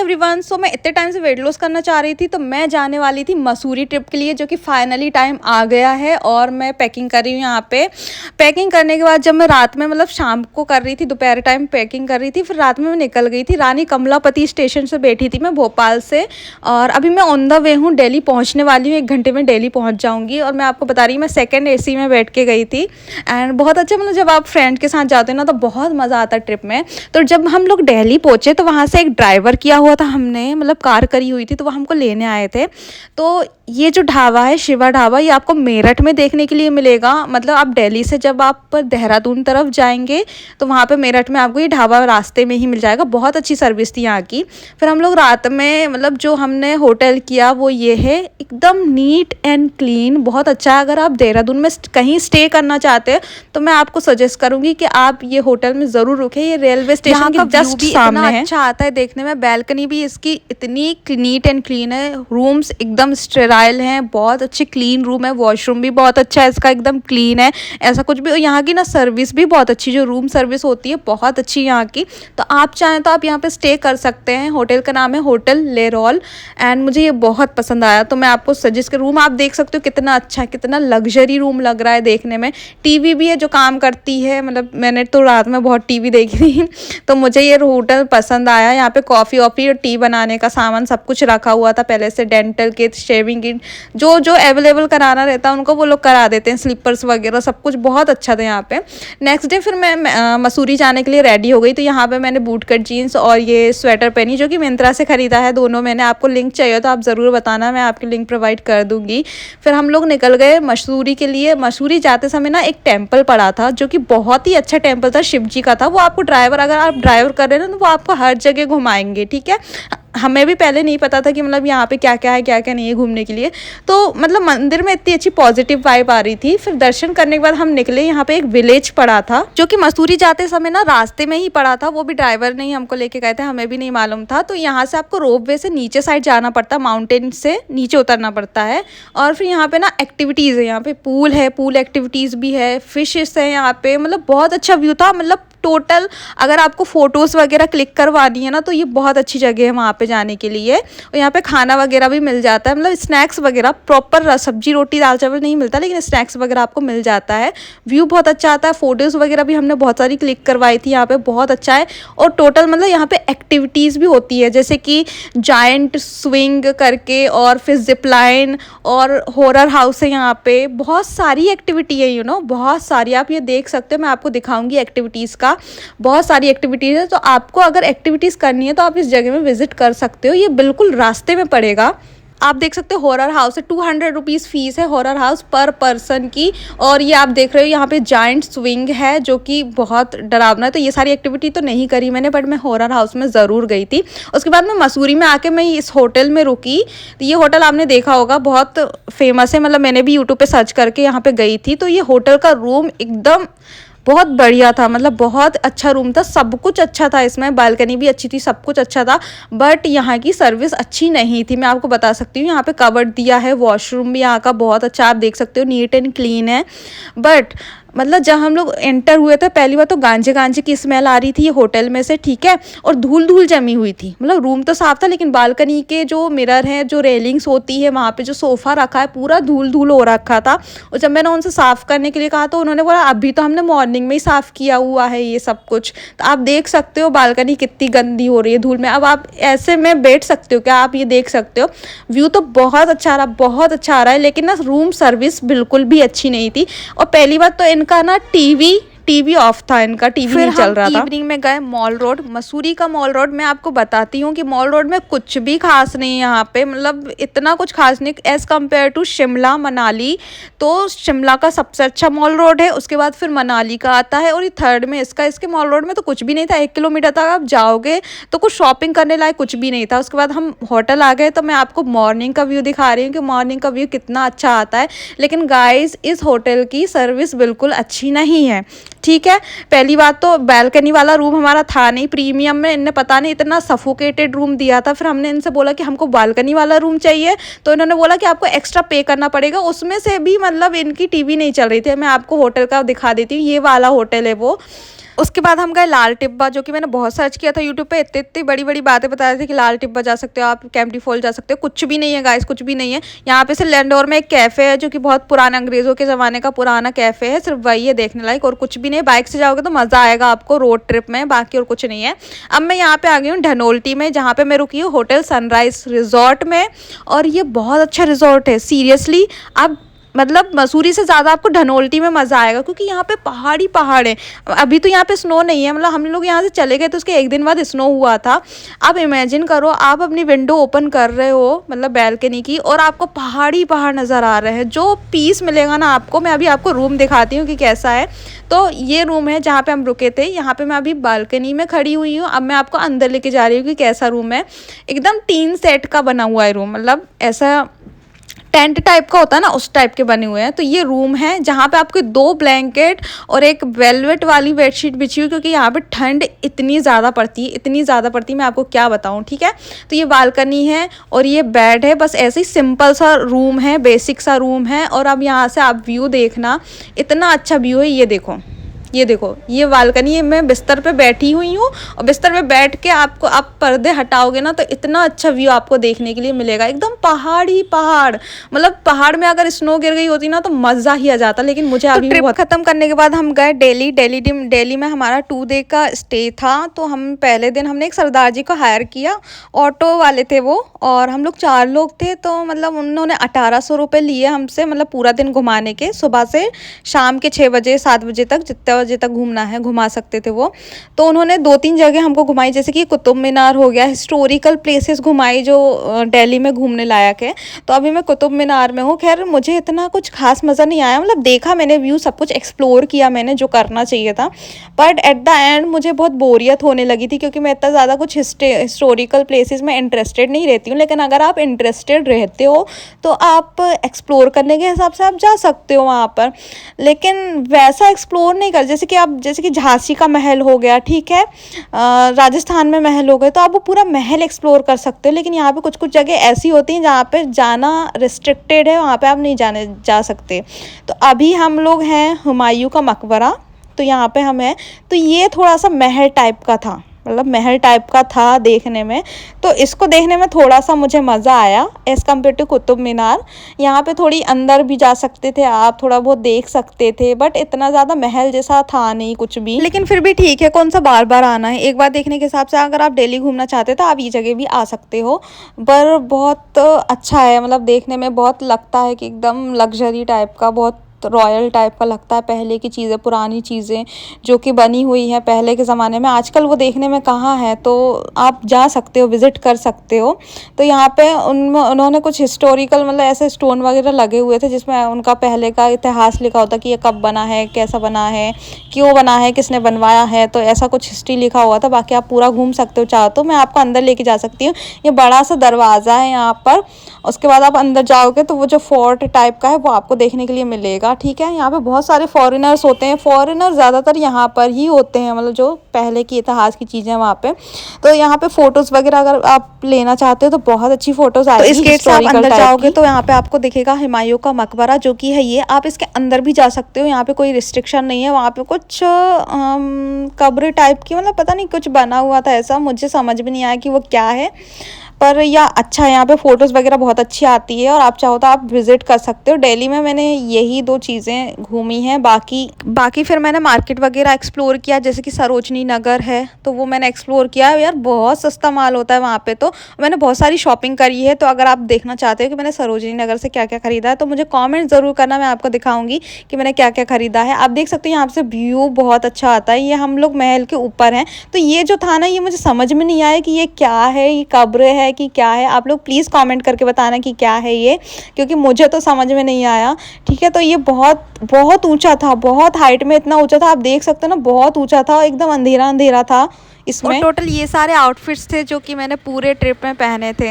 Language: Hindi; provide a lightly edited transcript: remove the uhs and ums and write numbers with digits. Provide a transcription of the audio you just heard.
एवरीवन। सो मैं इतने टाइम से वेट लॉस करना चाह रही थी, तो मैं जाने वाली थी मसूरी ट्रिप के लिए, जो कि फाइनली टाइम आ गया है। और मैं पैकिंग कर रही हूँ यहाँ पे। पैकिंग करने के बाद जब मैं रात में मतलब शाम को कर रही थी, दोपहर टाइम पैकिंग कर रही थी, फिर रात में मैं निकल गई थी। रानी कमलापति स्टेशन से बैठी थी मैं भोपाल से, और अभी मैं ऑन द वे हूँ, दिल्ली पहुँचने वाली हूँ। 1 घंटे में दिल्ली पहुँच जाऊँगी। और मैं आपको बता रही हूँ, मैं सेकेंड AC में बैठ के गई थी। एंड बहुत अच्छा, मतलब जब आप फ्रेंड के साथ जाते हैं ना, तो बहुत मज़ा आता है ट्रिप में। तो जब हम लोग दिल्ली पहुँचे, तो वहाँ से एक ड्राइवर किया हुआ था हमने, मतलब कार करी हुई थी, तो वो हमको लेने आए थे। तो ये जो ढाबा है शिवा ढाबा, ये आपको मेरठ में देखने के लिए मिलेगा। मतलब आप दिल्ली से जब आप देहरादून तरफ जाएंगे, तो वहाँ पे मेरठ में आपको ये ढाबा रास्ते में ही मिल जाएगा। बहुत अच्छी सर्विस थी यहाँ की। फिर हम लोग रात में मतलब जो हमने होटल किया वो ये है, एकदम नीट एंड क्लीन, बहुत अच्छा है। अगर आप देहरादून में कहीं स्टे करना चाहते हैं, तो मैं आपको सजेस्ट करूँगी कि आप ये होटल में ज़रूर रुकें। ये रेलवे स्टेशन के जस्ट सामने है। अच्छा आता है देखने में। बैल्कनी भी इसकी इतनी नीट एंड क्लीन है। रूम्स एकदम स्टेराइल हैं, बहुत अच्छे क्लीन रूम है। वॉशरूम भी बहुत अच्छा है इसका, एकदम क्लीन है, ऐसा कुछ भी। यहाँ की ना सर्विस भी बहुत अच्छी, जो रूम सर्विस होती है बहुत अच्छी यहाँ की। तो आप चाहें तो आप यहाँ पे स्टे कर सकते हैं। होटल का नाम है होटल लेरोल, एंड मुझे ये बहुत पसंद आया। तो मैं आपको सजेस्ट कर, रूम आप देख सकते हो कितना अच्छा है, कितना लग्जरी रूम लग रहा है देखने में। टीवी भी है जो काम करती है, मतलब मैंने तो रात में बहुत टीवी देखी थी। तो मुझे ये होटल पसंद आया। यहाँ पे कॉफ़ी वॉफ़ी और टी बनाने का सामान सब कुछ रखा हुआ था पहले से। डेंटल किट, शेविंग किट, जो जो अवेलेबल कराना रहता है उनको वो लोग करा देते हैं। स्लीपर्स वगैरह सब कुछ बहुत अच्छा था यहाँ पे। नेक्स्ट डे फिर मैं मसूरी जाने के लिए रेडी हो गई। तो यहाँ पे मैंने बूट कट जीन्स और ये स्वेटर पहनी, जो कि मिंत्रा से ख़रीदा है दोनों मैंने। आपको लिंक चाहिए तो आप ज़रूर बताना, मैं आपकी लिंक प्रोवाइड कर दूँगी। फिर हम लोग निकल गए मसूरी के लिए। मसूरी जाते समय ना एक टेम्पल पड़ा था, जो कि बहुत ही अच्छा टेम्पल था, शिव जी का था। वो आपको ड्राइवर, अगर आप ड्राइवर कर रहे हैं ना, तो वो आपको हर जगह घुमाएंगे, ठीक है। हमें भी पहले नहीं पता था कि मतलब यहाँ पे क्या क्या है, क्या क्या नहीं है घूमने के लिए। तो मतलब मंदिर में इतनी अच्छी पॉजिटिव वाइब आ रही थी। फिर दर्शन करने के बाद हम निकले। यहाँ पे एक विलेज पड़ा था, जो कि मसूरी जाते समय ना रास्ते में ही पड़ा था। वो भी ड्राइवर ने ही हमको लेके गए थे, हमें भी नहीं मालूम था। तो यहाँ से आपको रोप वे से नीचे साइड जाना पड़ता, माउंटेन से नीचे उतरना पड़ता है। और फिर यहाँ पे ना एक्टिविटीज़ है, यहाँ पे पूल है, पूल एक्टिविटीज़ भी है, फिशेस है यहाँ पे। मतलब बहुत अच्छा व्यू था। मतलब टोटल अगर आपको फ़ोटोज़ वगैरह क्लिक करवानी है ना, तो ये बहुत अच्छी जगह है वहाँ पे जाने के लिए। और यहाँ पे खाना वगैरह भी मिल जाता है, मतलब स्नैक्स वगैरह। प्रॉपर सब्जी रोटी दाल चावल नहीं मिलता, लेकिन स्नैक्स वगैरह आपको मिल जाता है। व्यू बहुत अच्छा आता है। फ़ोटोज़ वगैरह भी हमने बहुत सारी क्लिक करवाई थी यहाँ पे, बहुत अच्छा है। और टोटल मतलब यहाँ पे एक्टिविटीज़ भी होती है, जैसे कि जायंट स्विंग करके, और फिर जिप लाइन, और हॉरर हाउस है यहाँ पे। बहुत सारी एक्टिविटी है, बहुत सारी। आप ये देख सकते हो, मैं आपको दिखाऊंगी एक्टिविटीज़ का। बहुत सारी एक्टिविटीज़ है। तो आपको अगर एक्टिविटीज़ करनी है तो आप इस जगह में विजिट कर सकते हो। ये बिल्कुल रास्ते में पड़ेगा। आप देख सकते हो हॉरर हाउस है। 200 रुपीज़ फीस है हॉरर हाउस पर पर्सन की। और ये आप देख रहे हो यहाँ पे जाइंट स्विंग है, जो कि बहुत डरावना है। तो ये सारी एक्टिविटी तो नहीं करी मैंने, बट मैं हॉरर हाउस में ज़रूर गई थी। उसके बाद मैं मसूरी में आके मैं इस होटल में रुकी। तो ये होटल आपने देखा होगा, बहुत फेमस है। मतलब मैंने भी यूट्यूब पे सर्च करके यहाँ पे गई थी। तो ये होटल का रूम एकदम बहुत बढ़िया था, मतलब बहुत अच्छा रूम था। सब कुछ अच्छा था इसमें, बालकनी भी अच्छी थी, सब कुछ अच्छा था। बट यहाँ की सर्विस अच्छी नहीं थी, मैं आपको बता सकती हूँ। यहाँ पे कवर्ड दिया है, वॉशरूम भी यहाँ का बहुत अच्छा, आप देख सकते हो, नीट एंड क्लीन है। बट मतलब जब हम लोग एंटर हुए थे, पहली बार तो गांजे गांजे की स्मेल आ रही थी ये होटल में से, ठीक है। और धूल धूल जमी हुई थी। मतलब रूम तो साफ था, लेकिन बालकनी के जो मिरर हैं, जो रेलिंग्स होती है, वहाँ पे जो सोफ़ा रखा है, पूरा धूल धूल हो रखा था। और जब मैंने उनसे साफ़ करने के लिए कहा, तो उन्होंने बोला अभी तो हमने मॉर्निंग में ही साफ़ किया हुआ है ये सब कुछ। तो आप देख सकते हो बालकनी कितनी गंदी हो रही है धूल में। अब आप ऐसे में बैठ सकते हो क्या, आप ये देख सकते हो। व्यू तो बहुत अच्छा आ रहा, बहुत अच्छा आ रहा है, लेकिन ना रूम सर्विस बिल्कुल भी अच्छी नहीं थी। और पहली बात तो इनका ना टीवी ऑफ था, इनका टीवी नहीं चल रहा था। इवनिंग में गए मॉल रोड, मसूरी का मॉल रोड। मैं आपको बताती हूँ कि मॉल रोड में कुछ भी खास नहीं है यहाँ पे, मतलब इतना कुछ खास नहीं as compare to Shimla Manali. तो शिमला का सबसे अच्छा मॉल रोड है, उसके बाद फिर मनाली का आता है, और ये थर्ड में इसके मॉल रोड में तो कुछ भी नहीं था। 1 किलोमीटर तक आप जाओगे तो कुछ शॉपिंग करने लायक कुछ भी नहीं था। उसके बाद हम होटल आ गए, तो मैं आपको मॉर्निंग का व्यू दिखा रही हूँ कि मॉर्निंग का व्यू कितना अच्छा आता है। लेकिन गाइज, इस होटल की सर्विस बिल्कुल अच्छी नहीं है, ठीक है। पहली बात तो बैल्कनी वाला रूम हमारा था नहीं प्रीमियम में, इनने पता नहीं इतना सफोकेटेड रूम दिया था। फिर हमने इनसे बोला कि हमको बालकनी वाला रूम चाहिए, तो इन्होंने बोला कि आपको एक्स्ट्रा पे करना पड़ेगा। उसमें से भी मतलब इनकी टीवी नहीं चल रही थी। मैं आपको होटल का दिखा देती हूँ, ये वाला होटल है वो। उसके बाद हम गए लाल टिब्बा, जो कि मैंने बहुत सर्च किया था यूट्यूब पे, इतनी इतनी बड़ी बड़ी बातें बता रहे थे कि लाल टिब्बा जा सकते हो आप, कैंपटी फॉल जा सकते हो। कुछ भी नहीं है गाइस, कुछ भी नहीं है। यहाँ पे सिर्फ लैंडोर में एक कैफ़े है जो कि बहुत पुराना, अंग्रेज़ों के ज़माने का पुराना कैफ़े है, सिर्फ वही है देखने लायक, और कुछ भी नहीं है। बाइक से जाओगे तो मज़ा आएगा आपको रोड ट्रिप में, बाकी और कुछ नहीं है। अब मैं यहाँ पे आ गई हूँ धनोल्टी में, जहाँ पे मैं रुकी हूँ होटल सनराइज रिजॉर्ट में, और ये बहुत अच्छा रिजॉर्ट है सीरियसली। आप मतलब मसूरी से ज़्यादा आपको धनोल्टी में मज़ा आएगा, क्योंकि यहाँ पे पहाड़ी पहाड़ है। अभी तो यहाँ पे स्नो नहीं है, मतलब हम लोग यहाँ से चले गए तो उसके एक दिन बाद स्नो हुआ था। आप इमेजिन करो, आप अपनी विंडो ओपन कर रहे हो मतलब बैल्कनी की, और आपको पहाड़ी पहाड़ नज़र आ रहे हैं, जो पीस मिलेगा ना आपको। मैं अभी आपको रूम दिखाती हूँ कि कैसा है। तो ये रूम है जहाँ पे हम रुके थे। यहाँ पे मैं अभी बालकनी में खड़ी हुई हूँ। अब मैं आपको अंदर लेके जा रही हूँ कि कैसा रूम है। एकदम 3 सेट का बना हुआ है रूम, मतलब ऐसा टेंट टाइप का होता है ना, उस टाइप के बने हुए हैं। तो ये रूम है जहाँ पे आपके 2 ब्लैंकेट और एक वेलवेट वाली बेडशीट बिछी हुई, क्योंकि यहाँ पे ठंड इतनी ज़्यादा पड़ती है, इतनी ज़्यादा पड़ती है, मैं आपको क्या बताऊँ, ठीक है। तो ये बालकनी है और ये बेड है, बस ऐसे ही सिंपल सा रूम है, बेसिक सा रूम है। और अब यहाँ से आप व्यू देखना, इतना अच्छा व्यू है। ये देखो, ये देखो, ये बालकनी है। मैं बिस्तर पे बैठी हुई हूँ, और बिस्तर पे बैठ के आपको, आप पर्दे हटाओगे ना तो इतना अच्छा व्यू आपको देखने के लिए मिलेगा। एकदम पहाड़ ही पहाड़, मतलब पहाड़ में अगर स्नो गिर गई होती ना तो मज़ा ही आ जाता। लेकिन मुझे अभी ट्रिप खत्म करने के बाद हम गए दिल्ली। दिल्ली में हमारा 2 डे का स्टे था। तो हम पहले दिन हमने एक सरदार जी को हायर किया, ऑटो वाले थे वो, और हम लोग 4 लोग थे। तो मतलब उन्होंने 1800 रुपये लिए हमसे, मतलब पूरा दिन घुमाने के, सुबह से शाम के 6 बजे 7 बजे तक, जितने बजे तक घूमना है घुमा सकते थे वो। तो उन्होंने 2-3 जगह हमको घुमाई, जैसे कि कुतुब मीनार हो गया, हिस्टोरिकल प्लेसेस घुमाई जो दिल्ली में घूमने लायक है। तो अभी मैं कुतुब मीनार में हूँ। खैर मुझे इतना कुछ खास मज़ा नहीं आया, मतलब देखा मैंने व्यू, सब कुछ एक्सप्लोर किया मैंने जो करना चाहिए था, बट एट द एंड मुझे बहुत बोरियत होने लगी थी, क्योंकि मैं इतना ज़्यादा कुछ हिस्टोरिकल प्लेसेस में इंटरेस्टेड नहीं रहती हूँ। लेकिन अगर आप इंटरेस्टेड रहते हो तो आप एक्सप्लोर करने के हिसाब से आप जा सकते हो वहाँ पर। लेकिन वैसा एक्सप्लोर नहीं कर, जैसे कि झांसी का महल हो गया, ठीक है, राजस्थान में महल हो गए, तो आप वो पूरा महल एक्सप्लोर कर सकते हो। लेकिन यहाँ पे कुछ कुछ जगह ऐसी होती हैं जहाँ पे जाना रिस्ट्रिक्टेड है, वहाँ पे आप नहीं जा सकते। तो अभी हम लोग हैं हुमायूं का मकबरा, तो यहाँ पे हम हैं। तो ये थोड़ा सा महल टाइप का था, मतलब महल टाइप का था देखने में। तो इसको देखने में थोड़ा सा मुझे मज़ा आया as compare to Qutub Minar. यहाँ पे थोड़ी अंदर भी जा सकते थे आप, थोड़ा बहुत देख सकते थे, बट इतना ज़्यादा महल जैसा था नहीं कुछ भी। लेकिन फिर भी ठीक है, कौन सा बार बार आना है, एक बार देखने के हिसाब से अगर आप दिल्ली घूमना चाहते हो तो आप ये जगह भी आ सकते हो। पर बहुत अच्छा है, मतलब देखने में बहुत लगता है कि एकदम लग्जरी टाइप का, बहुत रॉयल टाइप का लगता है। पहले की चीज़ें, पुरानी चीज़ें जो कि बनी हुई है पहले के ज़माने में, आजकल वो देखने में कहाँ है। तो आप जा सकते हो, विज़िट कर सकते हो। तो यहाँ पे उन्होंने कुछ हिस्टोरिकल, मतलब ऐसे स्टोन वगैरह लगे हुए थे जिसमें उनका पहले का इतिहास लिखा होता कि ये कब बना है, कैसा बना है, क्यों बना है, किसने बनवाया है। तो ऐसा कुछ हिस्ट्री लिखा हुआ था। बाकी आप पूरा घूम सकते हो, चाहो तो मैं आपको अंदर लेके जा सकती हूँ। ये बड़ा सा दरवाज़ा है यहाँ पर। उसके बाद आप अंदर जाओगे तो वो जो फोर्ट टाइप का है वो आपको देखने के लिए मिलेगा, ठीक है। यहाँ पे बहुत सारे फॉरेनर्स होते हैं, फॉरेनर ज़्यादातर यहाँ पर ही होते हैं, मतलब जो पहले की इतिहास की चीज़ें वहाँ पे। तो यहाँ पे फ़ोटोज़ वगैरह अगर आप लेना चाहते हो तो बहुत अच्छी फ़ोटोज़ आएगी। तो इस गेट से आप अंदर जाओगे तो यहाँ पे आपको दिखेगा हुमायूं का मकबरा, जो कि है ये। आप इसके अंदर भी जा सकते हो, यहाँ पे कोई रिस्ट्रिक्शन नहीं है। वहाँ पे कुछ कब्र टाइप की, मतलब पता नहीं कुछ बना हुआ था ऐसा, मुझे समझ भी नहीं आया कि वो क्या है। पर या अच्छा है, यहाँ पे फ़ोटोज़ वगैरह बहुत अच्छी आती है, और आप चाहो तो आप विज़िट कर सकते हो। दिल्ली में मैंने यही 2 चीज़ें घूमी हैं। बाकी फिर मैंने मार्केट वगैरह एक्सप्लोर किया, जैसे कि सरोजनी नगर है तो वो मैंने एक्सप्लोर किया। यार बहुत सस्ता माल होता है वहाँ पे, तो मैंने बहुत सारी शॉपिंग करी है। तो अगर आप देखना चाहते हो कि मैंने सरोजनी नगर से क्या क्या ख़रीदा है तो मुझे कॉमेंट ज़रूर करना, मैं आपको दिखाऊँगी कि मैंने क्या क्या ख़रीदा है। आप देख सकते हो यहाँ से व्यू बहुत अच्छा आता है। ये हम लोग महल के ऊपर हैं। तो ये जो था ना, ये मुझे समझ में नहीं आया कि ये क्या है, ये कब्र है कि क्या है। आप लोग प्लीज़ कमेंट करके बताना कि क्या है ये, क्योंकि मुझे तो समझ में नहीं आया, ठीक है। तो ये बहुत बहुत ऊंचा था, बहुत हाइट में इतना ऊंचा था, आप देख सकते हो ना, बहुत ऊंचा था, एकदम अंधेरा अंधेरा था इसमें। और टोटल ये सारे आउटफिट्स थे जो कि मैंने पूरे ट्रिप में पहने थे।